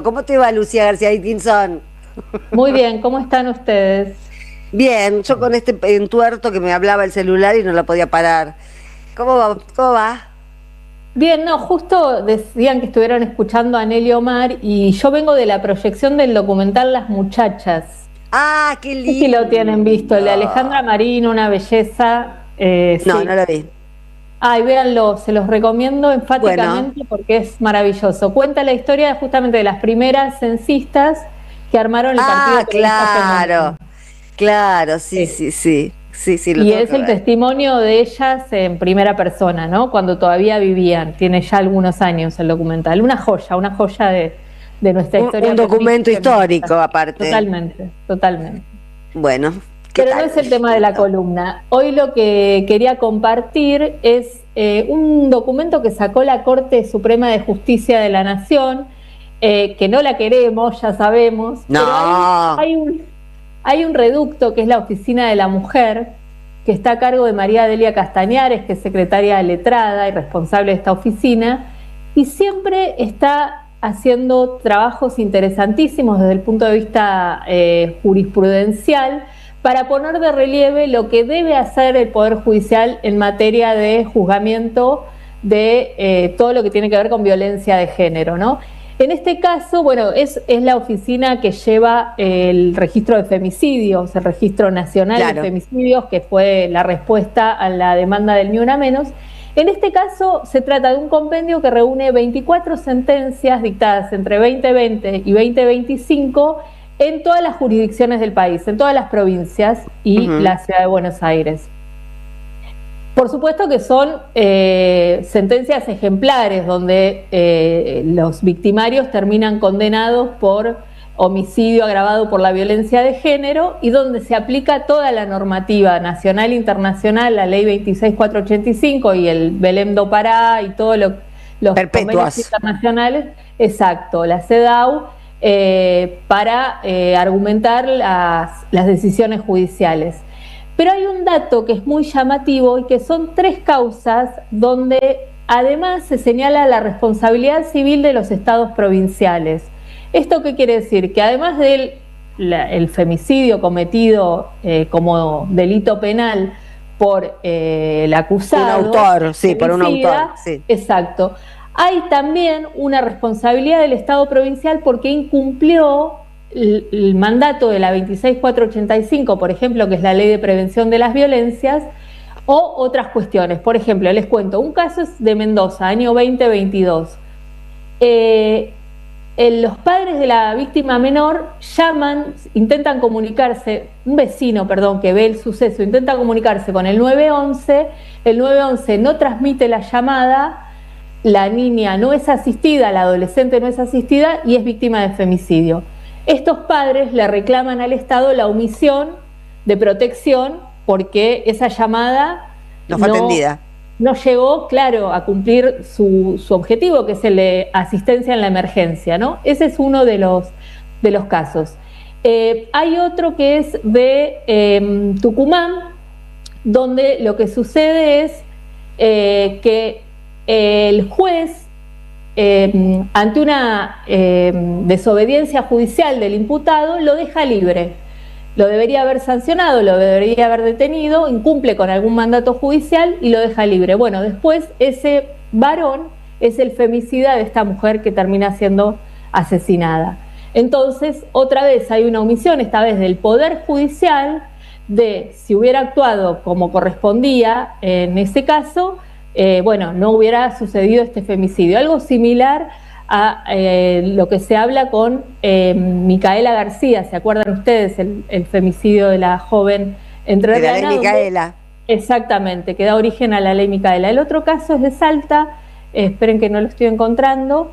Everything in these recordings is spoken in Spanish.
¿Cómo te va, Lucía García Dickinson? Muy bien, ¿cómo están ustedes? Bien, yo con este entuerto que me hablaba el celular y no la podía parar. ¿Cómo va? ¿Cómo va? Bien, no, justo decían que estuvieron escuchando a Nelly Omar y yo vengo de la proyección del documental Las Muchachas. ¡Ah, qué No sé si lo tienen visto, el de lindo! Alejandra Marín, una belleza, No, no sí. la vi. Ay, véanlo, se los recomiendo Bueno. enfáticamente porque es maravilloso. Cuenta la historia justamente de las primeras censistas que armaron el Partido Ah, Periodista Femenino. claro. Claro, sí, Sí. sí, sí. Sí, sí, lo Y tengo es que el ver. testimonio de ellas en primera persona, ¿no? Cuando todavía vivían, tiene ya algunos años el documental. Una joya de nuestra Un historia política documento y feminista. histórico, aparte. Totalmente, totalmente. Bueno, ¿qué Pero no tal? es el tema de la Lindo. columna. Hoy lo que quería compartir es un documento que sacó la Corte Suprema de Justicia de la Nación, que no la queremos, ya sabemos, pero No. hay un reducto que es la Oficina de la Mujer, que está a cargo de María Delia Castañares, que es secretaria letrada y responsable de esta oficina, y siempre está haciendo trabajos interesantísimos desde el punto de vista jurisprudencial para poner de relieve lo que debe hacer el Poder Judicial en materia de juzgamiento de todo lo que tiene que ver con violencia de género, ¿no? En este caso, bueno, es la oficina que lleva el registro de femicidios, el registro nacional de Claro. femicidios, que fue la respuesta a la demanda del Ni Una Menos. En este caso se trata de un compendio que reúne 24 sentencias dictadas entre 2020 y 2025 en todas las jurisdicciones del país, en todas las provincias y Ujú. la ciudad de Buenos Aires. Por supuesto que son sentencias ejemplares donde los victimarios terminan condenados por homicidio agravado por la violencia de género y donde se aplica toda la normativa nacional e internacional, la ley 26485 y el Belém do Pará y todos los convenios Perpetuas. internacionales, exacto, la CEDAW, para argumentar las decisiones judiciales. Pero hay un dato que es muy llamativo y que son 3 causas donde además se señala la responsabilidad civil de los estados provinciales. ¿Esto qué quiere decir? Que además del el femicidio cometido como delito penal por el Un acusado, autor, sí, por un autor, femicida, sí. exacto, hay también una responsabilidad del Estado provincial porque incumplió el mandato de la 26485, por ejemplo, que es la ley de prevención de las violencias, o otras cuestiones. Por ejemplo, les cuento, un caso es de Mendoza, año 2022. Eh, los padres de la víctima menor llaman, intentan comunicarse, un vecino, perdón, que ve el suceso, intenta comunicarse con el 911, el 911 no transmite la llamada, la niña no es asistida, la adolescente no es asistida y es víctima de femicidio. Estos padres le reclaman al Estado la omisión de protección porque esa llamada No fue atendida. no llegó, claro, a cumplir su objetivo, que es el de asistencia en la emergencia, ¿no? Ese es uno de los casos. Hay otro que es de Tucumán, donde lo que sucede es que el juez, ante una desobediencia judicial del imputado, lo deja libre. Lo debería haber sancionado, lo debería haber detenido, incumple con algún mandato judicial y lo deja libre. Bueno, después ese varón es el femicida de esta mujer que termina siendo asesinada. Entonces, otra vez hay una omisión, esta vez del Poder Judicial, de si hubiera actuado como correspondía en ese caso, bueno, no hubiera sucedido este femicidio. Algo similar a lo que se habla con Micaela García, ¿se acuerdan ustedes? El femicidio de la joven De la ley entrerriana, donde Micaela. exactamente, que da origen a la ley Micaela. El otro caso es de Salta, esperen que no lo estoy encontrando,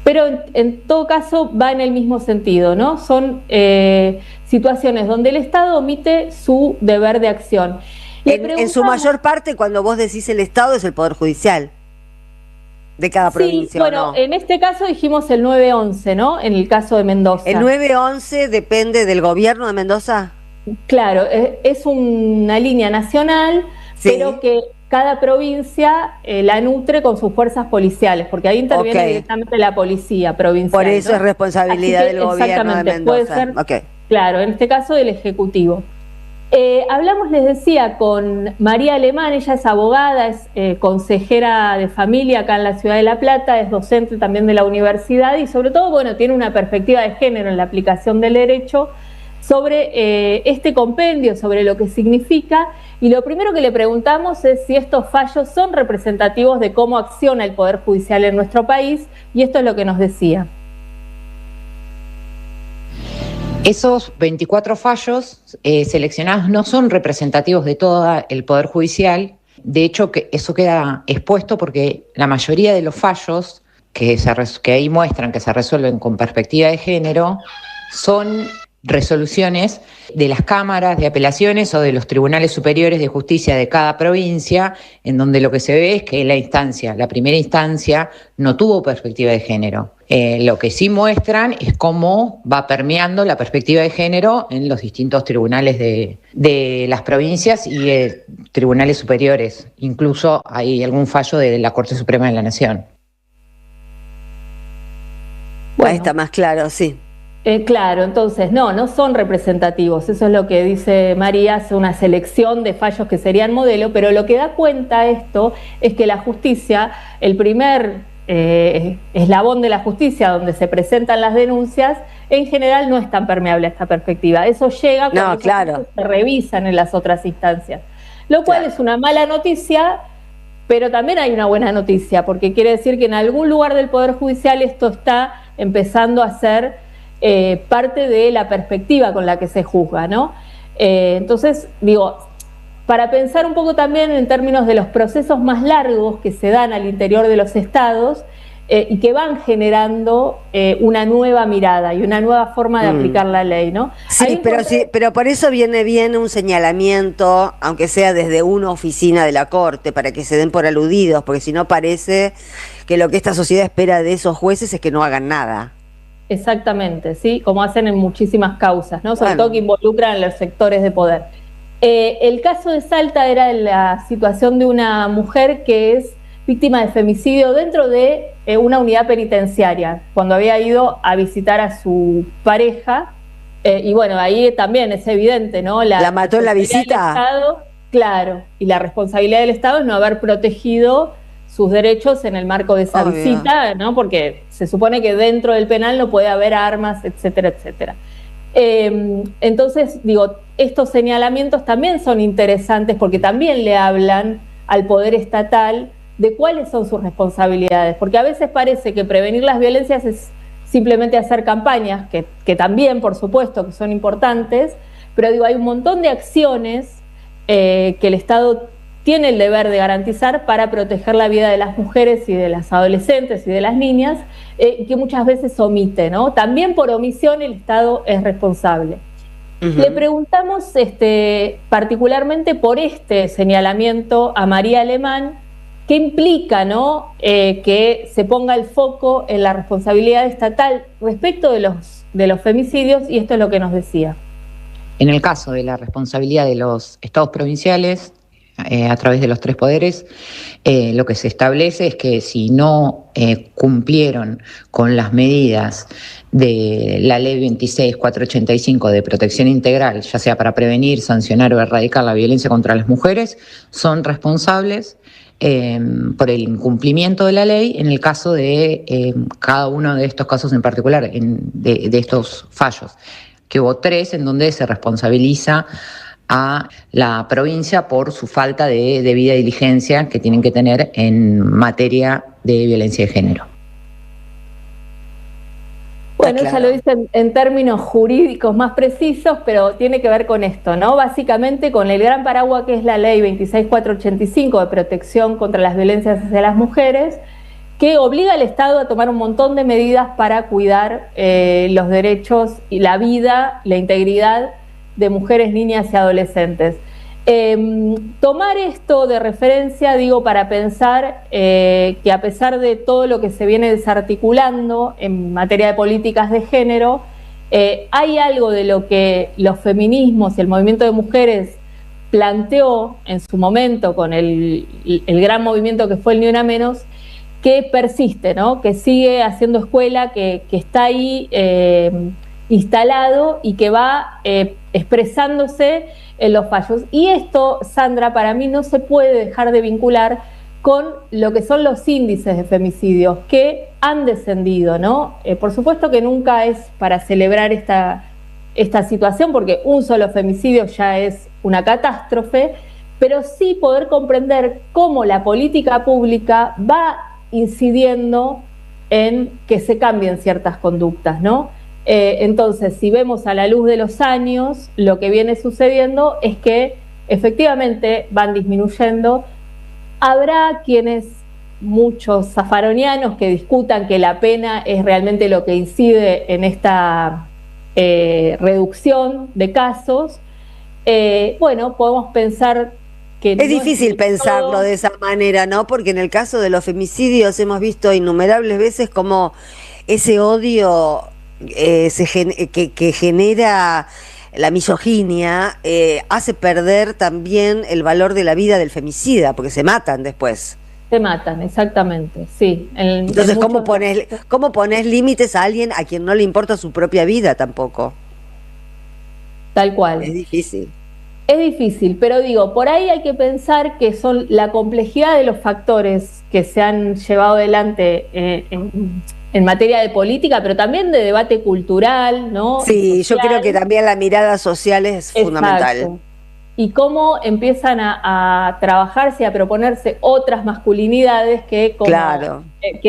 pero en todo caso va en el mismo sentido, ¿no? Son situaciones donde el Estado omite su deber de acción. Le En su preguntamos, mayor parte, cuando vos decís el Estado, es el Poder Judicial de cada sí, provincia, ¿o bueno, no? en este caso dijimos el 911, ¿no? En el caso de ¿El Mendoza. 911 depende del gobierno de Mendoza? Claro, es una línea nacional, pero Sí. que cada provincia la nutre con sus fuerzas policiales, porque ahí interviene directamente la policía provincial. Por eso, ¿no?, es responsabilidad del gobierno de Mendoza. Puede ser, claro, en este caso del Ejecutivo. Hablamos, les decía, con María Alemán. Ella es abogada, es consejera de familia acá en la ciudad de La Plata, es docente también de la universidad y sobre todo, bueno, tiene una perspectiva de género en la aplicación del derecho sobre este compendio, sobre lo que significa, y lo primero que le preguntamos es si estos fallos son representativos de cómo acciona el Poder Judicial en nuestro país, y esto es lo que nos decía. Esos 24 fallos seleccionados no son representativos de todo el Poder Judicial. De hecho, que eso queda expuesto porque la mayoría de los fallos que ahí muestran que se resuelven con perspectiva de género son resoluciones de las cámaras de apelaciones o de los tribunales superiores de justicia de cada provincia, en donde lo que se ve es que la primera instancia, no tuvo perspectiva de género. Lo que sí muestran es cómo va permeando la perspectiva de género en los distintos tribunales de las provincias y tribunales superiores. Incluso hay algún fallo de la Corte Suprema de la Nación. Bueno, ahí está más claro, sí. Claro, entonces no son representativos, eso es lo que dice María, es una selección de fallos que serían modelo, pero lo que da cuenta esto es que la justicia, el primer eslabón de la justicia donde se presentan las denuncias, en general no es tan permeable a esta perspectiva. Eso llega cuando se revisan en las otras instancias, lo cual es una mala noticia, pero también hay una buena noticia, porque quiere decir que en algún lugar del Poder Judicial esto está empezando a ser parte de la perspectiva con la que se juzga, ¿no? Entonces, digo, para pensar un poco también en términos de los procesos más largos que se dan al interior de los estados y que van generando una nueva mirada y una nueva forma de aplicar la ley, ¿no? Sí, pero por eso viene bien un señalamiento, aunque sea desde una oficina de la Corte, para que se den por aludidos, porque si no parece que lo que esta sociedad espera de esos jueces es que no hagan nada. Exactamente, ¿sí? Como hacen en muchísimas causas, ¿no? Sobre todo que involucran a los sectores de poder. El caso de Salta era la situación de una mujer que es víctima de femicidio dentro de una unidad penitenciaria, cuando había ido a visitar a su pareja, y bueno, ahí también es evidente, ¿no? ¿La mató en la visita? Estado, claro, y la responsabilidad del Estado es no haber protegido sus derechos en el marco de esa visita, ¿no? Porque se supone que dentro del penal no puede haber armas, etcétera, etcétera. Entonces, digo, estos señalamientos también son interesantes porque también le hablan al poder estatal de cuáles son sus responsabilidades, porque a veces parece que prevenir las violencias es simplemente hacer campañas, que también, por supuesto, que son importantes, pero digo, hay un montón de acciones que el Estado tiene el deber de garantizar para proteger la vida de las mujeres y de las adolescentes y de las niñas, que muchas veces omite, ¿no? También por omisión el Estado es responsable. Le preguntamos particularmente por este señalamiento a María Alemán, ¿qué implica, ¿no? Que se ponga el foco en la responsabilidad estatal respecto de los femicidios, y esto es lo que nos decía. En el caso de la responsabilidad de los estados provinciales, a través de los tres poderes, lo que se establece es que si no cumplieron con las medidas de la ley 26.485 de protección integral, ya sea para prevenir, sancionar o erradicar la violencia contra las mujeres, son responsables por el incumplimiento de la ley en el caso de cada uno de estos casos en particular, de estos fallos, que hubo 3 en donde se responsabiliza a la provincia por su falta de debida diligencia que tienen que tener en materia de violencia de género. Bueno, claro. Ya lo dicen en términos jurídicos más precisos, pero tiene que ver con esto, ¿no? Básicamente con el gran paraguas que es la ley 26.485 de protección contra las violencias hacia las mujeres, que obliga al Estado a tomar un montón de medidas para cuidar los derechos y la vida, la integridad de mujeres, niñas y adolescentes. Tomar esto de referencia, digo, para pensar que a pesar de todo lo que se viene desarticulando en materia de políticas de género, hay algo de lo que los feminismos y el movimiento de mujeres planteó en su momento con el gran movimiento que fue el Ni Una Menos, que persiste, ¿no? Que sigue haciendo escuela, que está ahí instalado y que va expresándose en los fallos. Y esto, Sandra, para mí no se puede dejar de vincular con lo que son los índices de femicidios, que han descendido, ¿no? Por supuesto que nunca es para celebrar esta situación, porque un solo femicidio ya es una catástrofe, pero sí poder comprender cómo la política pública va incidiendo en que se cambien ciertas conductas, ¿no? Entonces, si vemos a la luz de los años, lo que viene sucediendo es que efectivamente van disminuyendo. Habrá muchos zafaronianos que discutan que la pena es realmente lo que incide en esta reducción de casos. Bueno, podemos pensar que es difícil pensarlo de esa manera, ¿no? Porque en el caso de los femicidios hemos visto innumerables veces cómo ese odio que genera la misoginia hace perder también el valor de la vida del femicida, porque se matan después. Se matan, exactamente, sí. Entonces, ¿cómo pones límites a alguien a quien no le importa su propia vida tampoco? Tal cual. Es difícil. Es difícil, pero digo, por ahí hay que pensar que son la complejidad de los factores que se han llevado adelante en materia de política, pero también de debate cultural, ¿no? Sí, social. Yo creo que también la mirada social es fundamental. Y cómo empiezan a trabajarse y a proponerse otras masculinidades que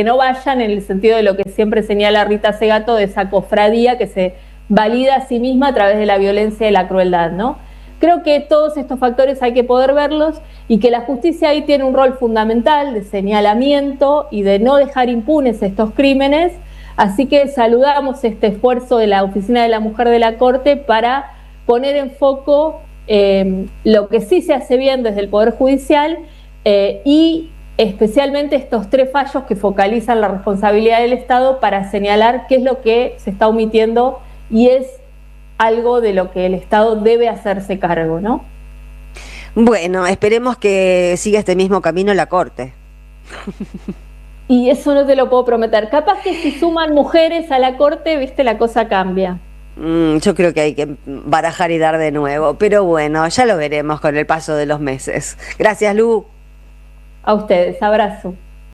no vayan en el sentido de lo que siempre señala Rita Segato, de esa cofradía que se valida a sí misma a través de la violencia y la crueldad, ¿no? Creo que todos estos factores hay que poder verlos y que la justicia ahí tiene un rol fundamental de señalamiento y de no dejar impunes estos crímenes. Así que saludamos este esfuerzo de la Oficina de la Mujer de la Corte para poner en foco lo que sí se hace bien desde el Poder Judicial y especialmente estos 3 fallos que focalizan la responsabilidad del Estado para señalar qué es lo que se está omitiendo y es algo de lo que el Estado debe hacerse cargo, ¿no? Bueno, esperemos que siga este mismo camino la Corte. Y eso no te lo puedo prometer. Capaz que si suman mujeres a la Corte, viste, la cosa cambia. Yo creo que hay que barajar y dar de nuevo, pero bueno, ya lo veremos con el paso de los meses. Gracias, Lu. A ustedes, abrazo.